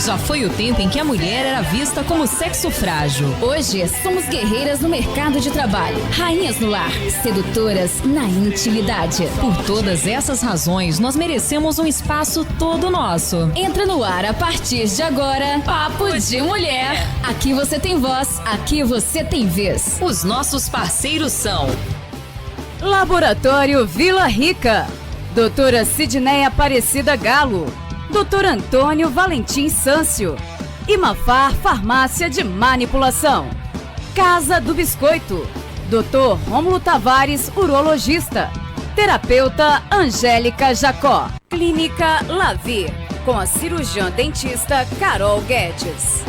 Já foi o tempo em que a mulher era vista como sexo frágil. Hoje, somos guerreiras no mercado de trabalho, rainhas no lar, sedutoras na intimidade. Por todas essas razões, nós merecemos um espaço todo nosso. Entra no ar a partir de agora, Papo de Mulher. Aqui você tem voz, aqui você tem vez. Os nossos parceiros são Laboratório Vila Rica, doutora Sidneia Aparecida Galo, doutor Antônio Valentim Sâncio, Imafar Farmácia de Manipulação, Casa do Biscoito, doutor Rômulo Tavares, urologista, terapeuta Angélica Jacó, Clínica Lavi, com a cirurgiã dentista Carol Guedes.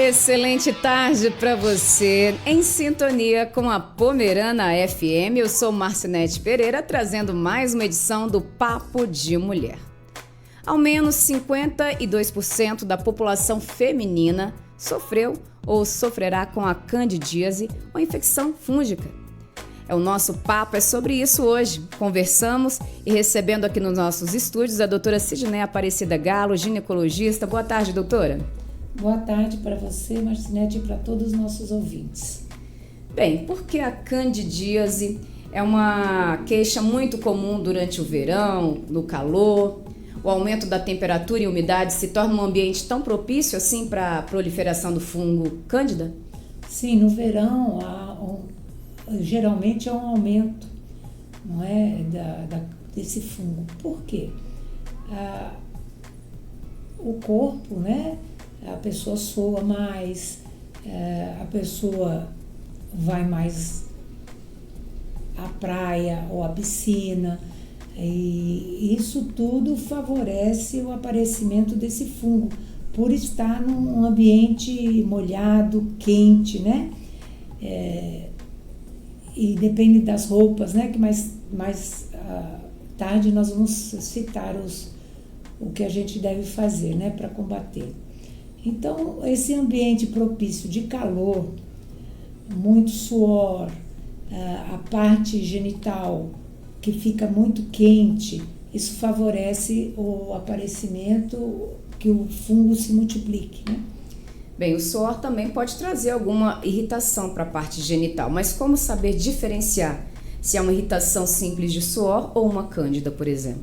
Excelente tarde para você, em sintonia com a Pomerana FM. Eu sou Marcinete Pereira, trazendo mais uma edição do Papo de Mulher. Ao menos 52% da população feminina sofreu ou sofrerá com a candidíase ou infecção fúngica. O nosso papo é sobre isso hoje. Conversamos e recebendo aqui nos nossos estúdios a doutora Sidneia Aparecida Galo, ginecologista. Boa tarde, doutora. Boa tarde para você, Marcinete, e para todos os nossos ouvintes. Bem, porque a candidíase é uma queixa muito comum durante o verão, no calor. O aumento da temperatura e umidade se torna um ambiente tão propício assim para a proliferação do fungo cândida? Sim, no verão geralmente é um aumento, não é, desse fungo. Por quê? O corpo, né? A pessoa soa mais, a pessoa vai mais à praia ou à piscina, e isso tudo favorece o aparecimento desse fungo, por estar num ambiente molhado, quente, né? E depende das roupas, né? Que mais tarde nós vamos citar o que a gente deve fazer, né? Para combater. Então, esse ambiente propício de calor, muito suor, a parte genital que fica muito quente, isso favorece o aparecimento, que o fungo se multiplique, né? Bem, o suor também pode trazer alguma irritação para a parte genital, mas como saber diferenciar se é uma irritação simples de suor ou uma cândida, por exemplo?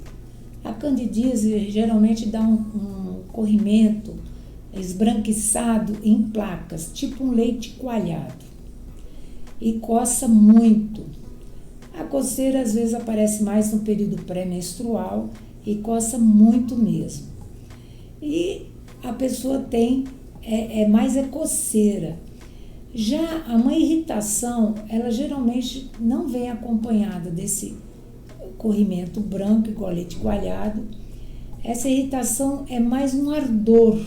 A candidíase geralmente dá um corrimento esbranquiçado em placas, tipo um leite coalhado, e coça muito. A coceira às vezes aparece mais no período pré-menstrual e coça muito mesmo. E a pessoa tem mais coceira. Já uma irritação, ela geralmente não vem acompanhada desse corrimento branco igual leite coalhado. Essa irritação é mais um ardor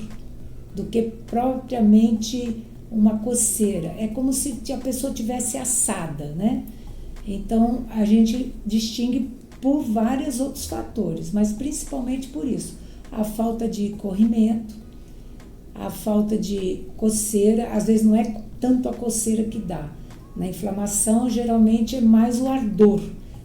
do que propriamente uma coceira. É como se a pessoa tivesse assada, né? Então, a gente distingue por vários outros fatores, mas principalmente por isso. A falta de corrimento, a falta de coceira, às vezes não é tanto a coceira que dá. Na inflamação, geralmente é mais o ardor,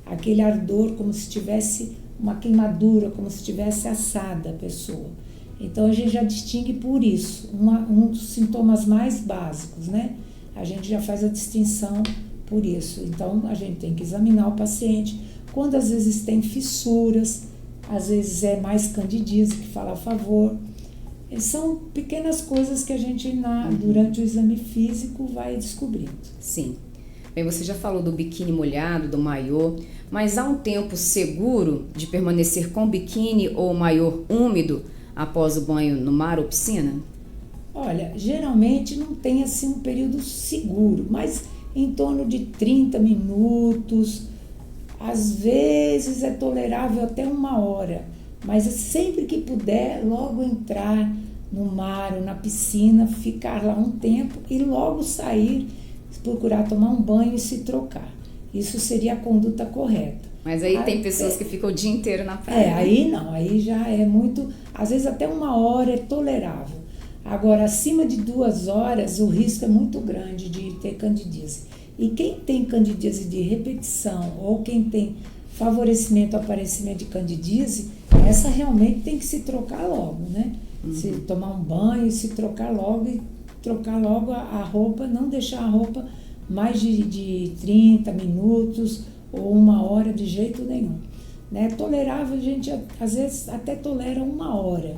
aquele ardor como se tivesse uma queimadura, como se tivesse assada a pessoa. Então, a gente já distingue por isso, um dos sintomas mais básicos, né? A gente já faz a distinção por isso. Então, a gente tem que examinar o paciente. Quando às vezes tem fissuras, às vezes é mais candidíase, que fala a favor. São pequenas coisas que a gente, durante o exame físico, vai descobrindo. Sim. Bem, você já falou do biquíni molhado, do maiô, mas há um tempo seguro de permanecer com biquíni ou maiô úmido após o banho no mar ou piscina? Olha, geralmente não tem assim um período seguro, mas em torno de 30 minutos, às vezes é tolerável até 1 hora, mas sempre que puder, logo entrar no mar ou na piscina, ficar lá um tempo e logo sair, procurar tomar um banho e se trocar. Isso seria a conduta correta. Mas aí tem pessoas que ficam o dia inteiro na praia. Aí não, aí já é muito, às vezes até 1 hora é tolerável. Agora, acima de 2 horas, o risco é muito grande de ter candidíase. E quem tem candidíase de repetição ou quem tem favorecimento ao aparecimento de candidíase, essa realmente tem que se trocar logo, né? Se tomar um banho, se trocar logo e trocar logo a roupa, não deixar a roupa mais de 30 minutos ou 1 hora de jeito nenhum. Né? Tolerável, a gente às vezes até tolera 1 hora,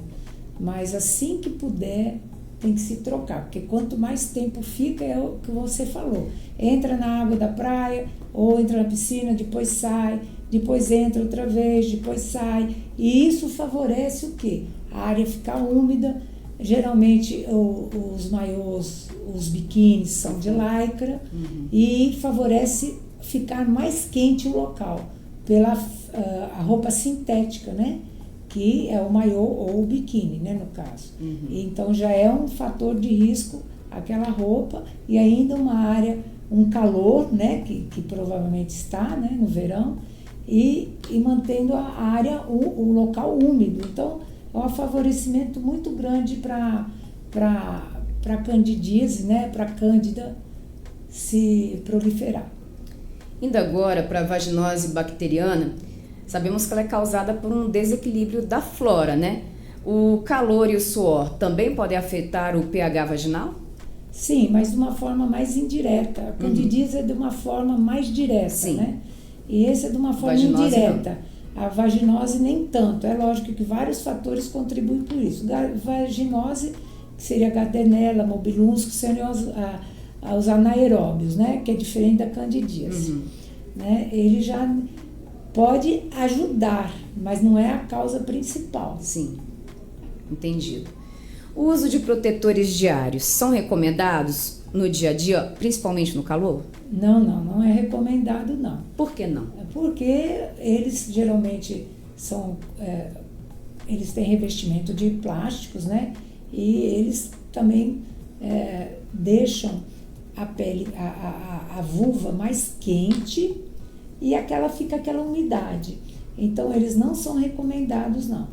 mas assim que puder tem que se trocar, porque quanto mais tempo fica, é o que você falou, entra na água da praia ou entra na piscina, depois sai, depois entra outra vez, depois sai, e isso favorece o quê? A área ficar úmida. Geralmente os maiôs, os biquínis são de lycra e favorece ficar mais quente o local pela a roupa sintética, né? Que é o maiô ou o biquíni, né, no caso. Então já é um fator de risco aquela roupa e ainda uma área, um calor, né, que provavelmente está, né, no verão, e mantendo a área, o local úmido. Então é um favorecimento muito grande para candidíase, né, para cândida se proliferar. Indo agora para a vaginose bacteriana, sabemos que ela é causada por um desequilíbrio da flora, né? O calor e o suor também podem afetar o pH vaginal? Sim, mas de uma forma mais indireta. A candidíase é de uma forma mais direta, Sim. né? E esse é de uma forma Vaginose indireta. A vaginose nem tanto. É lógico que vários fatores contribuem por isso. Vaginose, que seria a Gardnerella, Mobiluns, que seriam os anaeróbios, né? Que é diferente da candidíase. Né? Ele já pode ajudar, mas não é a causa principal. Sim, entendido. O uso de protetores diários são recomendados no dia a dia, principalmente no calor? Não é recomendado, não. Por que não? Porque eles geralmente eles têm revestimento de plásticos, né? E eles também deixam a pele, a vulva mais quente e fica aquela umidade. Então eles não são recomendados, não.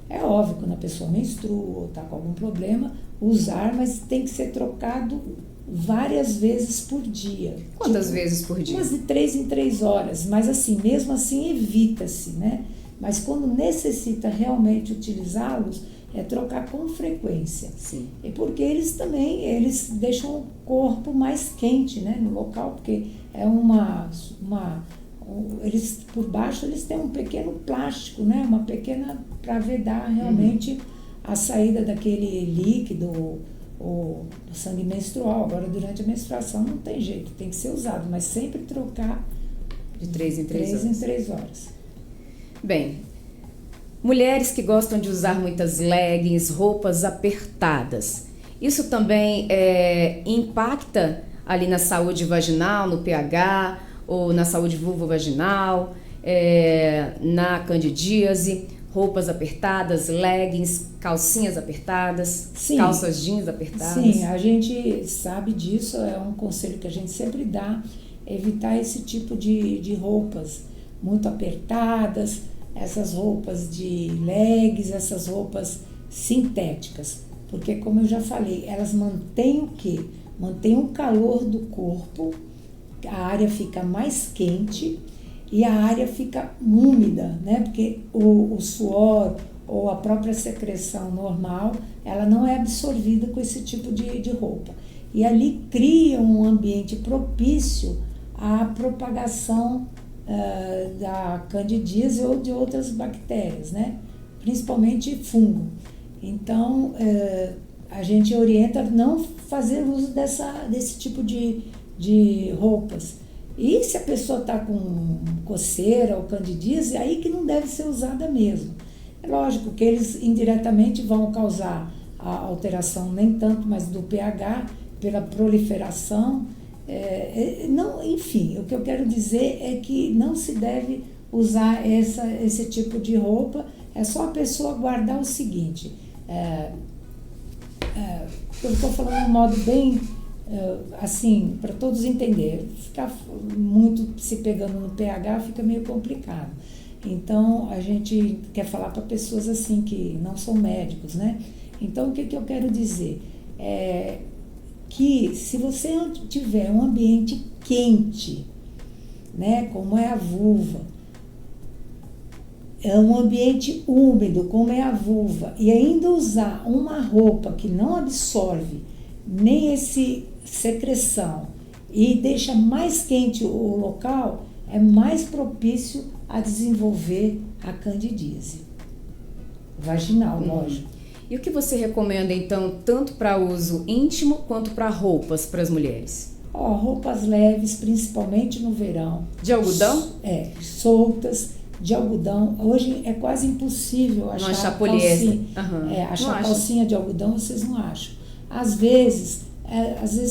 É óbvio, quando a pessoa menstrua ou está com algum problema, usar, mas tem que ser trocado várias vezes por dia. Quantas vezes por dia? Umas de 3 em 3 horas, mas assim, mesmo assim evita-se, né? Mas quando necessita realmente utilizá-los, é trocar com frequência. Sim. E porque eles deixam o corpo mais quente, né, no local, porque é eles por baixo eles têm um pequeno plástico, né, uma pequena, para vedar realmente a saída daquele líquido ou do sangue menstrual. Agora durante a menstruação não tem jeito, tem que ser usado, mas sempre trocar de 3 em 3 horas. em 3 horas. Bem, mulheres que gostam de usar muitas leggings, roupas apertadas, isso também impacta ali na saúde vaginal, no pH, ou na saúde vulvovaginal, na candidíase, roupas apertadas, leggings, calcinhas apertadas, Sim. calças jeans apertadas? Sim, a gente sabe disso, é um conselho que a gente sempre dá, evitar esse tipo de roupas muito apertadas, essas roupas de leggings, essas roupas sintéticas, porque como eu já falei, elas mantêm o quê? Mantêm o calor do corpo, a área fica mais quente e a área fica úmida, né? Porque o suor ou a própria secreção normal, ela não é absorvida com esse tipo de roupa. E ali cria um ambiente propício à propagação da candidíase ou de outras bactérias, né? Principalmente fungo. Então, a gente orienta não fazer uso desse tipo de roupas. E se a pessoa está com coceira ou candidíase, aí que não deve ser usada mesmo. É lógico que eles indiretamente vão causar a alteração, nem tanto, mas do pH, pela proliferação. Enfim, o que eu quero dizer é que não se deve usar esse tipo de roupa. É só a pessoa guardar o seguinte, eu estou falando de um modo bem assim, para todos entenderem. Ficar muito se pegando no pH fica meio complicado. Então, a gente quer falar para pessoas assim que não são médicos, né? Então, o que eu quero dizer? que se você tiver um ambiente quente, né, como é a vulva, é um ambiente úmido, como é a vulva, e ainda usar uma roupa que não absorve nem esse secreção e deixa mais quente o local, é mais propício a desenvolver a candidíase vaginal, lógico. E o que você recomenda, então, tanto para uso íntimo quanto para roupas para as mulheres? Roupas leves, principalmente no verão. De algodão? Soltas, de algodão. Hoje é quase impossível achar poliéster. Achar calcinha de algodão, vocês não acham. Às vezes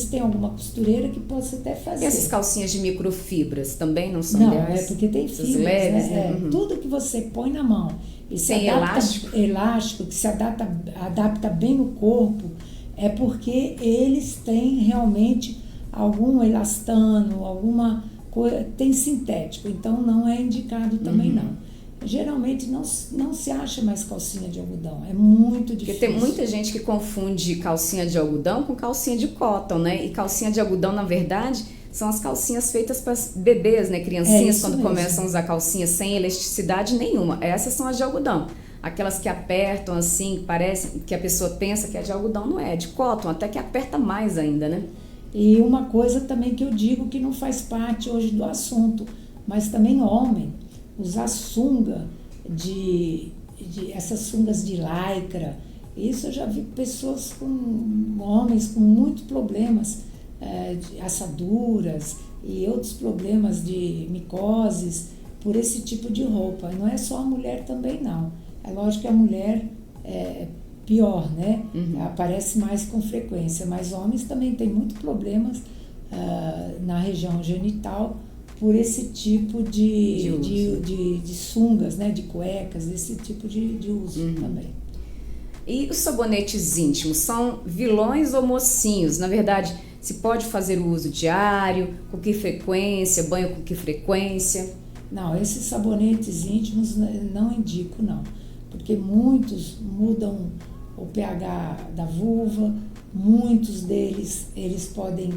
tem alguma costureira que possa até fazer. E essas calcinhas de microfibras também não são Não, ideais? porque tem fibras, leves, né? Tudo que você põe na mão e se tem adapta, elástico, que se adapta bem no corpo, é porque eles têm realmente algum elastano, alguma coisa, tem sintético, então não é indicado também não. Geralmente não se acha mais calcinha de algodão, é muito difícil. Porque tem muita gente que confunde calcinha de algodão com calcinha de cotton, né? E calcinha de algodão, na verdade, são as calcinhas feitas para bebês, né? Criancinhas, quando mesmo começam a usar calcinha sem elasticidade nenhuma. Essas são as de algodão. Aquelas que apertam assim, parece que a pessoa pensa que é de algodão, não é de cotton, até que aperta mais ainda, né? E uma coisa também que eu digo que não faz parte hoje do assunto, mas também homem, usar sunga essas sungas de lycra, isso eu já vi pessoas homens com muitos problemas, de assaduras e outros problemas de micoses por esse tipo de roupa. E não é só a mulher também não, é lógico que a mulher pior, né? Aparece mais com frequência, mas homens também têm muitos problemas na região genital por esse tipo de sungas, né? De cuecas, esse tipo de uso também. E os sabonetes íntimos são vilões ou mocinhos? Na verdade, se pode fazer o uso diário, com que frequência, banho com que frequência? Não, esses sabonetes íntimos não indico não, porque muitos mudam o pH da vulva, muitos deles eles podem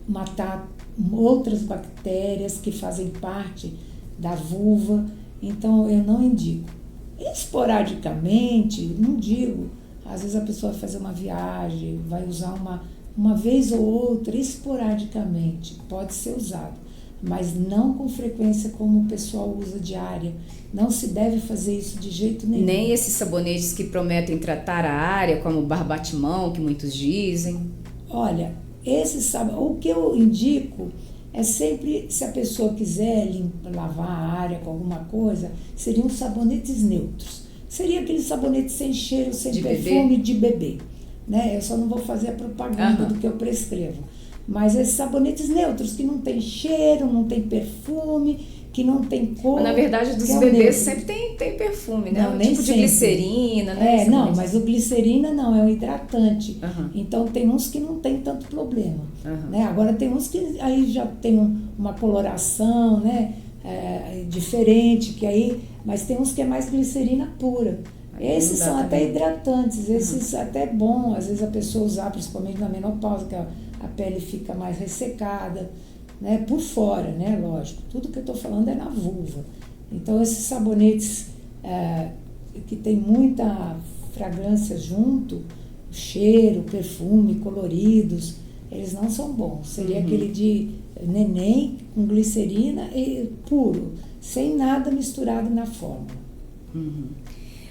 matar outras bactérias que fazem parte da vulva, então eu não indico. Esporadicamente, não digo, às vezes a pessoa vai fazer uma viagem, vai usar uma vez ou outra, esporadicamente, pode ser usado, mas não com frequência como o pessoal usa diária. Não se deve fazer isso de jeito nenhum. Nem esses sabonetes que prometem tratar a área, como o barbatimão, que muitos dizem. Olha, o que eu indico é sempre, se a pessoa quiser lavar a área com alguma coisa, seriam sabonetes neutros. Seria aquele sabonete sem cheiro, sem perfume, de bebê. Né? Eu só não vou fazer a propaganda do que eu prescrevo. Mas esses sabonetes neutros, que não tem cheiro, não tem perfume, que não tem cor. Mas, na verdade, dos bebês sempre tem perfume, né? Não, nem tipo sempre. De glicerina, né? Não, mas o glicerina não, é um hidratante. Então tem uns que não tem tanto problema. Né? Agora tem uns que aí já tem uma coloração, né? Diferente, que aí, mas tem uns que é mais glicerina pura. Esses são até hidratantes, esses até é bom, às vezes a pessoa usar, principalmente na menopausa, que a pele fica mais ressecada, né, por fora, né, lógico. Tudo que eu estou falando é na vulva. Então, esses sabonetes que tem muita fragrância junto, cheiro, perfume, coloridos, eles não são bons. Seria aquele de neném com glicerina e puro, sem nada misturado na fórmula.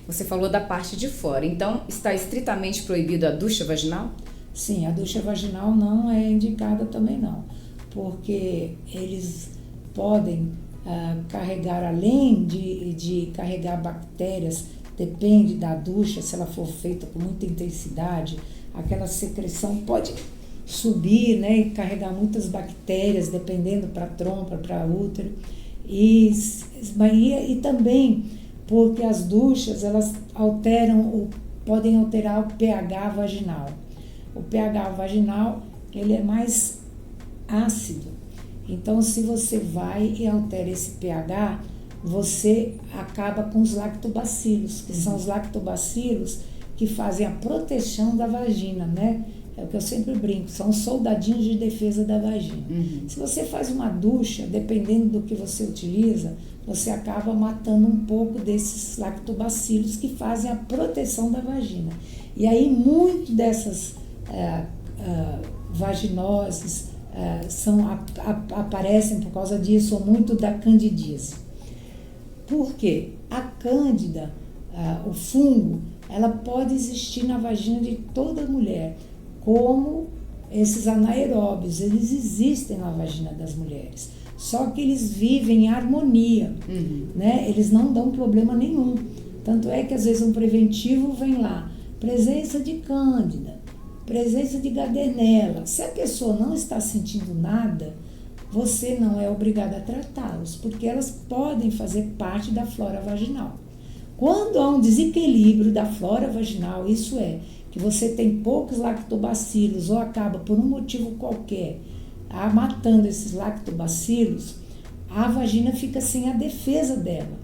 Você falou da parte de fora, então está estritamente proibido a ducha vaginal? Sim, a ducha vaginal não é indicada também não, porque eles podem carregar, além de carregar bactérias, depende da ducha, se ela for feita com muita intensidade, aquela secreção pode subir, né, e carregar muitas bactérias, dependendo para trompa, para útero, e também porque as duchas, elas podem alterar o pH vaginal. O pH vaginal, ele é mais ácido. Então, se você vai e altera esse pH, você acaba com os lactobacilos, que são os lactobacilos que fazem a proteção da vagina, né? é o que eu sempre brinco, são soldadinhos de defesa da vagina. Se você faz uma ducha, dependendo do que você utiliza, você acaba matando um pouco desses lactobacilos que fazem a proteção da vagina. E aí, muito dessas vaginoses aparecem por causa disso, ou muito da candidíase. Por quê? A cândida, o fungo, ela pode existir na vagina de toda mulher, como esses anaeróbios, eles existem na vagina das mulheres, só que eles vivem em harmonia, né? Eles não dão problema nenhum. Tanto é que às vezes um preventivo vem lá, presença de cândida, presença de gardnerella. Se a pessoa não está sentindo nada, você não é obrigada a tratá-los, porque elas podem fazer parte da flora vaginal. Quando há um desequilíbrio da flora vaginal, isso é, que você tem poucos lactobacilos ou acaba por um motivo qualquer matando esses lactobacilos, a vagina fica sem a defesa dela.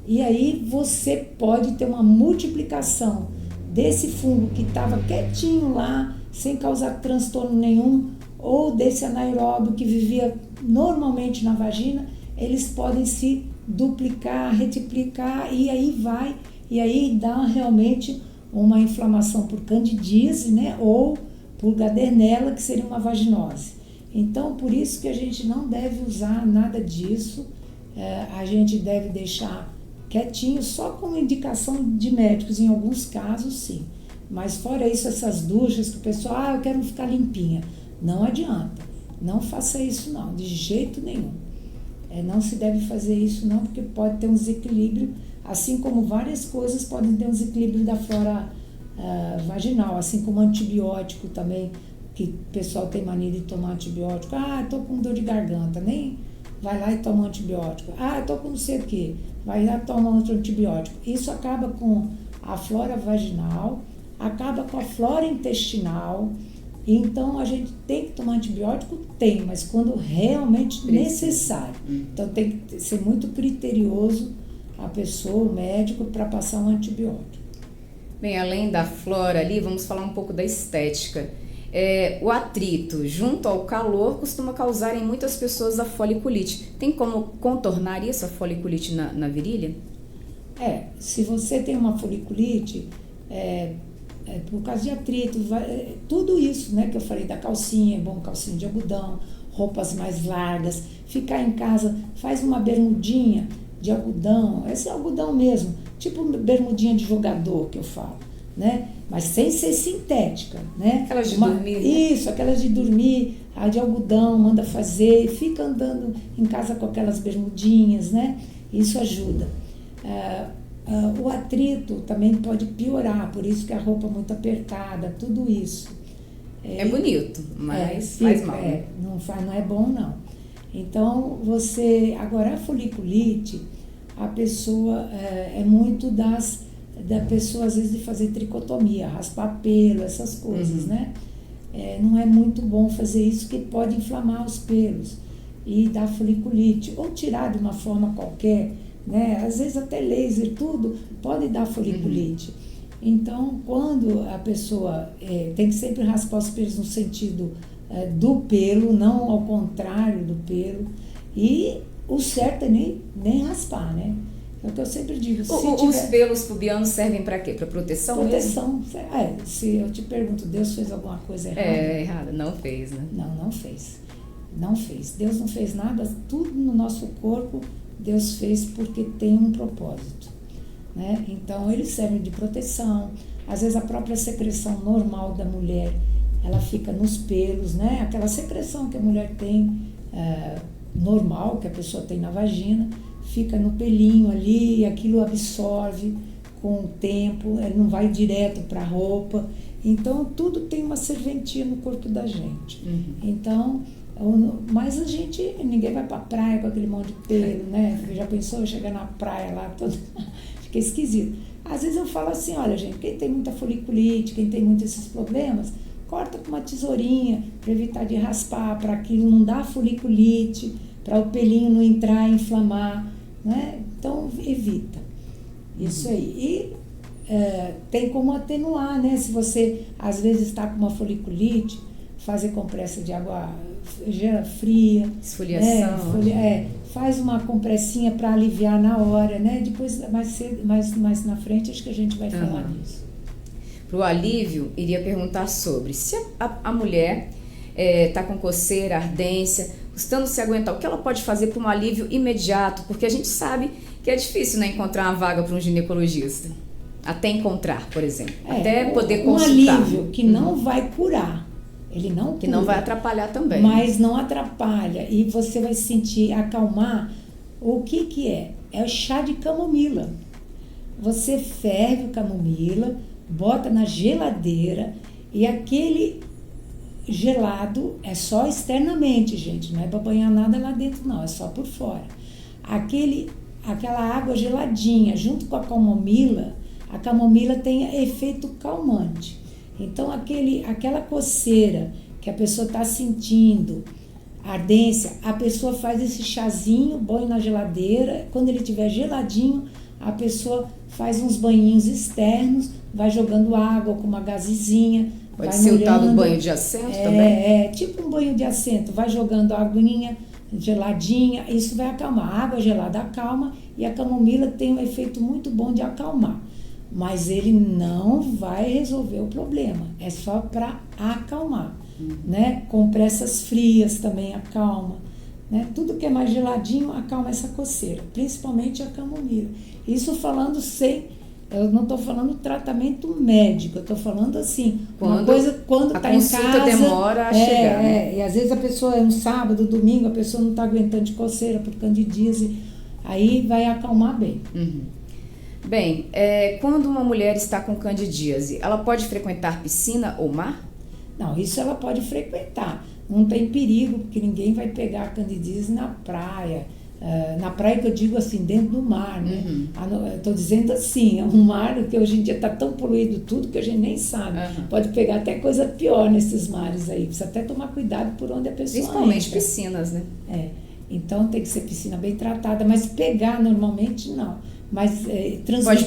E aí você pode ter uma multiplicação desse fungo que estava quietinho lá, sem causar transtorno nenhum, ou desse anaeróbio que vivia normalmente na vagina, eles podem se duplicar, retiplicar, e aí dá realmente uma inflamação por candidíase, né, ou por gardnerella, que seria uma vaginose. Então, por isso que a gente não deve usar nada disso, a gente deve deixar quietinho, só com indicação de médicos, em alguns casos sim. Mas fora isso, essas duchas que o pessoal, eu quero ficar limpinha. Não adianta, não faça isso não, de jeito nenhum. Não se deve fazer isso não, porque pode ter um desequilíbrio, assim como várias coisas podem ter um desequilíbrio da flora vaginal, assim como antibiótico também, que o pessoal tem mania de tomar antibiótico. Tô com dor de garganta, nem vai lá e toma um antibiótico. Tô com não sei o quê, vai lá e toma outro antibiótico. Isso acaba com a flora vaginal, acaba com a flora intestinal. Então, a gente tem que tomar antibiótico? Tem, mas quando realmente necessário. Então, tem que ser muito criterioso a pessoa, o médico, para passar um antibiótico. Bem, além da flora ali, vamos falar um pouco da estética. O atrito junto ao calor costuma causar em muitas pessoas a foliculite. Tem como contornar isso, a foliculite na virilha? Se você tem uma foliculite, por causa de atrito, tudo isso, né, que eu falei da calcinha, é bom calcinha de algodão, roupas mais largas, ficar em casa, faz uma bermudinha de algodão, esse é algodão mesmo, tipo bermudinha de jogador que eu falo, né, mas sem ser sintética, né. Aquelas de dormir, né? Isso, aquelas de dormir, a de algodão, manda fazer, fica andando em casa com aquelas bermudinhas, né, isso ajuda. O atrito também pode piorar, por isso que a roupa muito apertada, tudo isso. É bonito, mas faz mal. Não é bom não. Então, agora a foliculite, a pessoa é muito da pessoa às vezes de fazer tricotomia, raspar pelo, essas coisas, né? Não é muito bom fazer isso, que pode inflamar os pelos e dar foliculite, ou tirar de uma forma qualquer, né? Às vezes até laser, tudo pode dar foliculite. Então, quando a pessoa tem que sempre raspar os pelos no sentido do pelo, não ao contrário do pelo, e o certo é nem raspar, né? É o que eu sempre digo. Os pelos pubianos servem para quê? Para proteção? Proteção. Mesmo? Se eu te pergunto, Deus fez alguma coisa errada? Errada, não fez, né? Não fez. Não fez. Deus não fez nada, tudo no nosso corpo Deus fez porque tem um propósito, né? Então, eles servem de proteção. Às vezes, a própria secreção normal da mulher, ela fica nos pelos, né? Aquela secreção que a mulher tem, normal, que a pessoa tem na vagina, fica no pelinho ali, e aquilo absorve com o tempo, ele não vai direto para a roupa. Então, tudo tem uma serventia no corpo da gente. Então, mas ninguém vai pra praia com aquele monte de pelo, né? Já pensou chegar na praia lá, todo fica esquisito. Às vezes eu falo assim, olha gente, quem tem muita foliculite, quem tem muitos esses problemas, corta com uma tesourinha para evitar de raspar, para aquilo não dar foliculite, para o pelinho não entrar e inflamar, né? Então evita isso aí. E tem como atenuar, né? Se você às vezes está com uma foliculite, fazer compressa de água fria, esfoliação, faz uma compressinha para aliviar na hora, né? Depois, mais na frente, acho que a gente vai falar disso. Para o alívio, iria perguntar sobre se a mulher está com coceira, ardência, custando se aguentar, o que ela pode fazer para um alívio imediato? Porque a gente sabe que é difícil, né, encontrar uma vaga para um ginecologista. Até encontrar, por exemplo. Até poder consultar. Um alívio que não vai curar. Ele não cura. Que não vai atrapalhar também. Mas não atrapalha. E você vai se sentir acalmar. O que é? É o chá de camomila. Você ferve o camomila, bota na geladeira e aquele gelado é só externamente, gente. Não é para banhar nada lá dentro, não. É só por fora. Aquela água geladinha junto com a camomila tem efeito calmante. Então, aquela coceira que a pessoa está sentindo, ardência, a pessoa faz esse chazinho, põe na geladeira. Quando ele estiver geladinho, a pessoa faz uns banhinhos externos, vai jogando água com uma gazezinha. Pode ser o tal do banho de assento também? Tipo um banho de assento. Vai jogando aguinha geladinha, isso vai acalmar. A água gelada acalma e a camomila tem um efeito muito bom de acalmar. Mas ele não vai resolver o problema, é só para acalmar, né? Compressas frias também acalma, né? Tudo que é mais geladinho acalma essa coceira, principalmente a camomila. Isso falando eu não estou falando tratamento médico, eu estou falando assim, uma coisa quando está em casa. A consulta demora a chegar. E às vezes a pessoa é um sábado, domingo, a pessoa não está aguentando de coceira por candidíase, aí vai acalmar bem. Bem, quando uma mulher está com candidíase, ela pode frequentar piscina ou mar? Não, isso ela pode frequentar. Não tem perigo, porque ninguém vai pegar a candidíase na praia. Na praia que eu digo assim, dentro do mar, né? Estou dizendo assim, é um mar que hoje em dia está tão poluído tudo que a gente nem sabe. Pode pegar até coisa pior nesses mares aí. Precisa até tomar cuidado por onde a pessoa Principalmente entra. piscinas, né? Então tem que ser piscina bem tratada, mas pegar normalmente não. Mas transmitir pode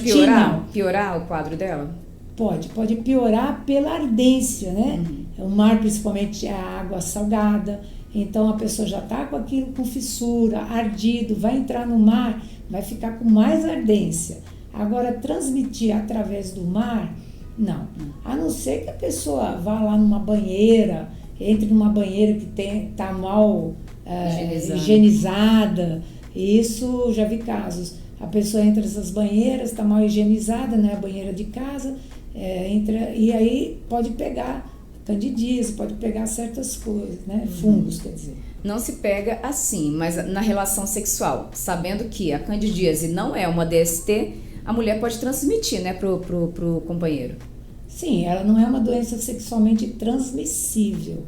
piorar o quadro dela? Pode piorar pela ardência, né? O mar, principalmente a água salgada, então a pessoa já está com aquilo com fissura, ardido, vai entrar no mar, vai ficar com mais ardência. Agora, transmitir através do mar, não. A não ser que a pessoa vá lá numa banheira, entre numa banheira que está mal higienizada, isso já vi casos. A pessoa entra nessas banheiras, está mal higienizada, né? A banheira de casa, entra e aí pode pegar candidíase, pode pegar certas coisas, né? Fungos, quer dizer. Não se pega assim, mas na relação sexual, sabendo que a candidíase não é uma DST, a mulher pode transmitir, né, pro companheiro. Sim, ela não é uma doença sexualmente transmissível,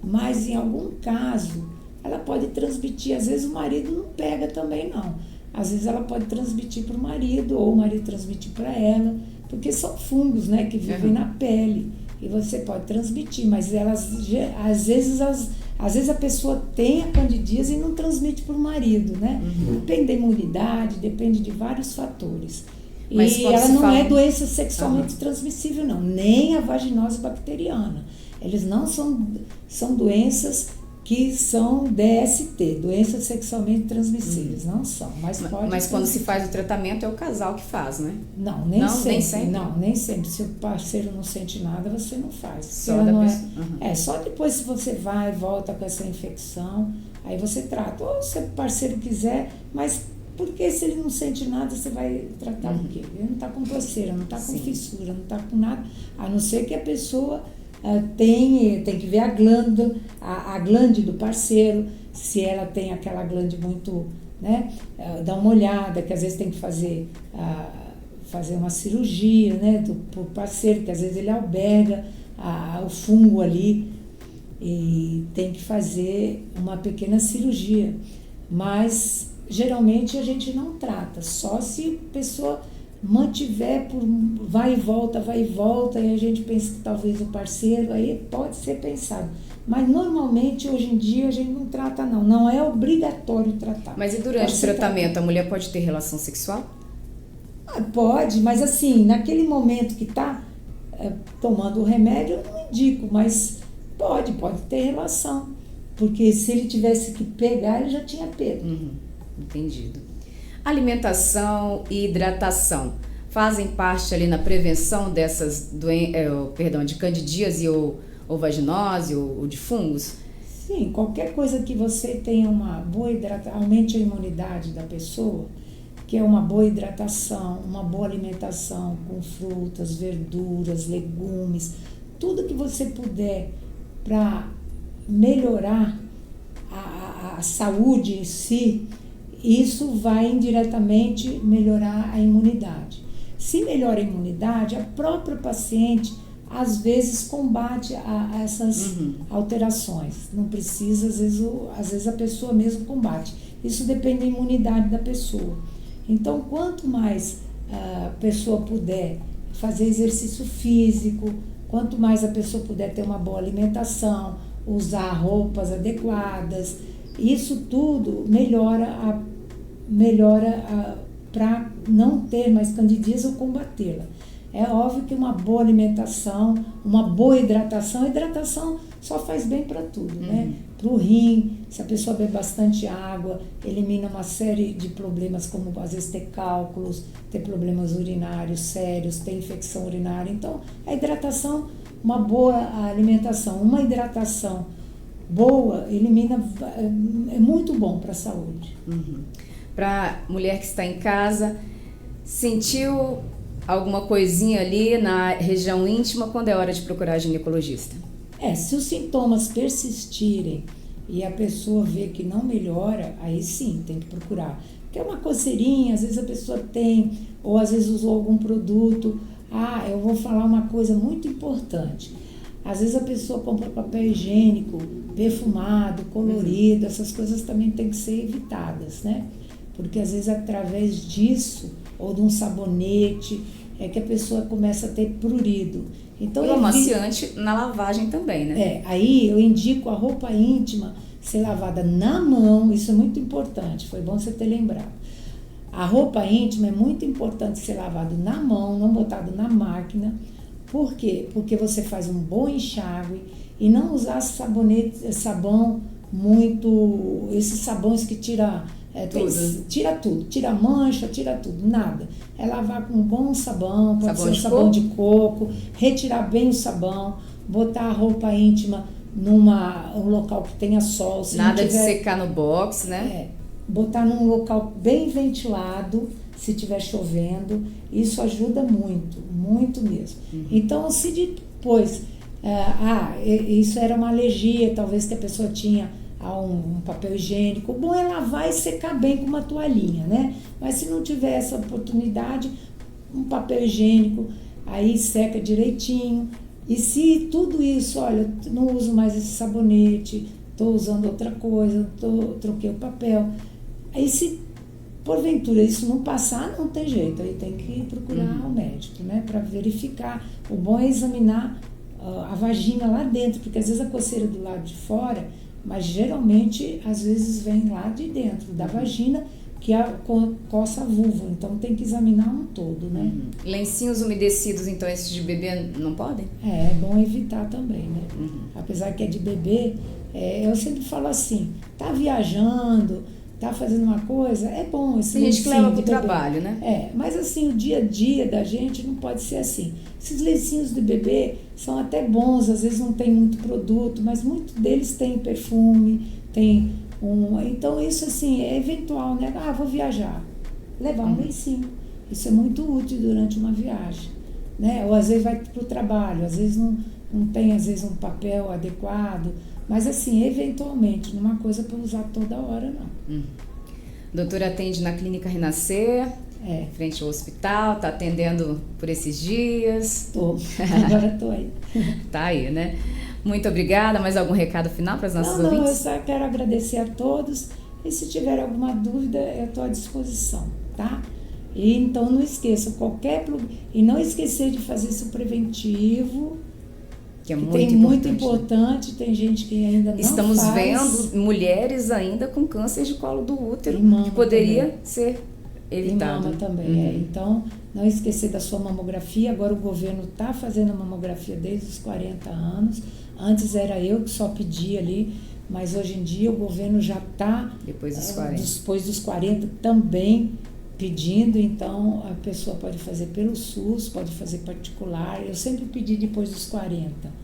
mas em algum caso ela pode transmitir. Às vezes o marido não pega também, não. Às vezes ela pode transmitir para o marido, ou o marido transmitir para ela, porque são fungos, né, que vivem na pele, e você pode transmitir, mas elas, às vezes a pessoa tem a candidíase e não transmite para o marido, né? Depende da imunidade, depende de vários fatores. Mas e ela não é doença sexualmente transmissível, não, nem a vaginose bacteriana. Eles não são doenças que são DST, doenças sexualmente transmissíveis, não são, mas quando se faz o tratamento é o casal que faz, né? Não, nem sempre. Não, nem sempre. Se o parceiro não sente nada, você não faz. Só da pessoa. Só depois se você vai e volta com essa infecção, aí você trata. Ou se o parceiro quiser, mas porque se ele não sente nada, você vai tratar o quê? Ele não está com coceira, não está com fissura, não está com nada, a não ser que a pessoa tem que ver a glande do parceiro, se ela tem aquela glande muito, né, dá uma olhada, que às vezes tem que fazer uma cirurgia, né, pro parceiro, que às vezes ele alberga o fungo ali e tem que fazer uma pequena cirurgia, mas geralmente a gente não trata, só se a pessoa mantiver por vai e volta, e a gente pensa que talvez o parceiro, aí pode ser pensado. Mas normalmente, hoje em dia, a gente não trata, não é obrigatório tratar. Mas e durante o tratamento, a mulher pode ter relação sexual? Pode, mas assim, naquele momento que está tomando o remédio, eu não indico, mas pode ter relação. Porque se ele tivesse que pegar, ele já tinha pego. Entendido. Alimentação e hidratação fazem parte ali na prevenção dessas de candidíase ou vaginose ou de fungos? Sim, qualquer coisa que você tenha uma boa hidratação, aumente a imunidade da pessoa, que é uma boa hidratação, uma boa alimentação com frutas, verduras, legumes, tudo que você puder para melhorar a saúde em si, isso vai indiretamente melhorar a imunidade. Se melhora a imunidade, a própria paciente às vezes combate essas alterações. Não precisa, às vezes a pessoa mesmo combate. Isso depende da imunidade da pessoa. Então, quanto mais a pessoa puder fazer exercício físico, quanto mais a pessoa puder ter uma boa alimentação, usar roupas adequadas, isso tudo melhora para não ter mais candidíase ou combatê-la. É óbvio que uma boa alimentação, uma boa hidratação, a hidratação só faz bem para tudo, né? Para o rim, se a pessoa beber bastante água, elimina uma série de problemas, como às vezes ter cálculos, ter problemas urinários sérios, ter infecção urinária. Então, a hidratação, uma boa alimentação, uma hidratação boa, é muito bom para a saúde. Para mulher que está em casa, sentiu alguma coisinha ali na região íntima, quando é hora de procurar ginecologista? Se os sintomas persistirem e a pessoa vê que não melhora, aí sim, tem que procurar. Porque é uma coceirinha, às vezes a pessoa tem, ou às vezes usou algum produto. Eu vou falar uma coisa muito importante. Às vezes a pessoa compra papel higiênico perfumado, colorido, essas coisas também têm que ser evitadas, né? Porque às vezes através disso, ou de um sabonete, é que a pessoa começa a ter prurido. Então, o amaciante na lavagem também, né? Aí eu indico a roupa íntima ser lavada na mão, isso é muito importante, foi bom você ter lembrado. A roupa íntima é muito importante ser lavado na mão, não botado na máquina. Por quê? Porque você faz um bom enxágue e não usar sabão muito, esses sabões que tira tudo, tira mancha, tira tudo, nada. É lavar com um bom sabão, pode ser sabão de coco, retirar bem o sabão, botar a roupa íntima um local que tenha sol. Nada de secar no box, né? Botar num local bem ventilado, se estiver chovendo, isso ajuda muito, muito mesmo. Então, se depois, isso era uma alergia, talvez que a pessoa tinha a um papel higiênico, o bom é lavar e secar bem com uma toalhinha, né? Mas se não tiver essa oportunidade, um papel higiênico, aí seca direitinho. E se tudo isso, olha, eu não uso mais esse sabonete, estou usando outra coisa, troquei o papel. Aí se porventura isso não passar, não tem jeito, aí tem que procurar o médico, né? Para verificar. O bom é examinar a vagina lá dentro, porque às vezes a coceira do lado de fora, mas geralmente às vezes vem lá de dentro da vagina, que coça a vulva, então tem que examinar um todo, né? Lencinhos umedecidos, então esses de bebê não podem? É bom evitar também, né? Apesar que é de bebê, eu sempre falo assim, tá viajando, tá fazendo uma coisa, é bom esse tem gente que leva pro bebê. Trabalho, né? Mas assim, o dia a dia da gente não pode ser assim. Esses lencinhos de bebê são até bons, às vezes não tem muito produto, mas muitos deles têm perfume, então isso assim, é eventual, né? Vou viajar, levar um lencinho. Isso é muito útil durante uma viagem, né? Ou às vezes vai pro trabalho, às vezes não tem, às vezes, um papel adequado, mas assim, eventualmente, não é uma coisa para usar toda hora, não. Doutora atende na Clínica Renascer, frente ao hospital, tá atendendo por esses dias? Agora tô aí. Tá aí, né? Muito obrigada. Mais algum recado final para os nossos ouvintes? Não, eu só quero agradecer a todos e se tiver alguma dúvida, eu estou à disposição, tá? E então não esqueça, e não esquecer de fazer isso preventivo, que é muito importante, tem gente que ainda não Estamos faz. vendo mulheres ainda com câncer de colo do útero, mama que poderia também ser evitado. E mama também, Então, não esquecer da sua mamografia. Agora o governo está fazendo a mamografia desde os 40 anos. Antes era eu que só pedia ali, mas hoje em dia o governo já está, Depois dos 40 também pedindo. Então, a pessoa pode fazer pelo SUS, pode fazer particular. Eu sempre pedi depois dos 40.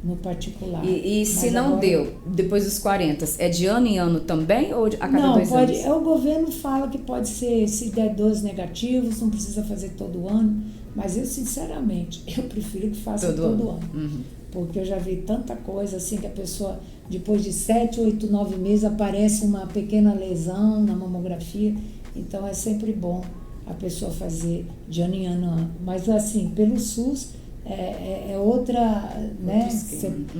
No particular. E se não deu, depois dos 40, é de ano em ano também ou a cada 2 anos? Não, o governo fala que pode ser, se der 2 negativos, não precisa fazer todo ano, mas eu, sinceramente, eu prefiro que faça todo ano. Porque eu já vi tanta coisa assim, que a pessoa, depois de 7, 8, 9 meses, aparece uma pequena lesão na mamografia, então é sempre bom a pessoa fazer de ano em ano. Mas assim, pelo SUS, é outra, né?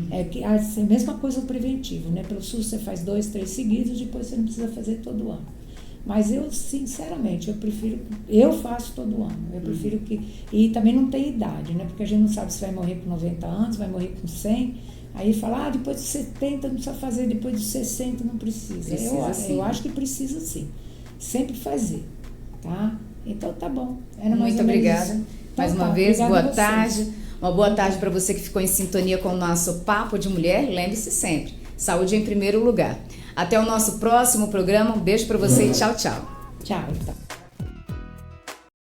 É a mesma coisa o preventivo, né? Pelo SUS você faz 2, 3 seguidos, depois você não precisa fazer todo ano. Mas eu, sinceramente, eu faço todo ano. Eu prefiro que. E também não tem idade, né? Porque a gente não sabe se vai morrer com 90 anos, vai morrer com 100. Aí fala, depois dos 70 não precisa fazer, depois dos 60 não precisa. Eu acho que precisa sim. Sempre fazer, tá? Então tá bom. Muito obrigada. Mais uma vez, boa tarde. Uma boa tarde para você que ficou em sintonia com o nosso Papo de Mulher. Lembre-se sempre, saúde em primeiro lugar. Até o nosso próximo programa. Um beijo para você e tchau, tchau. Tchau.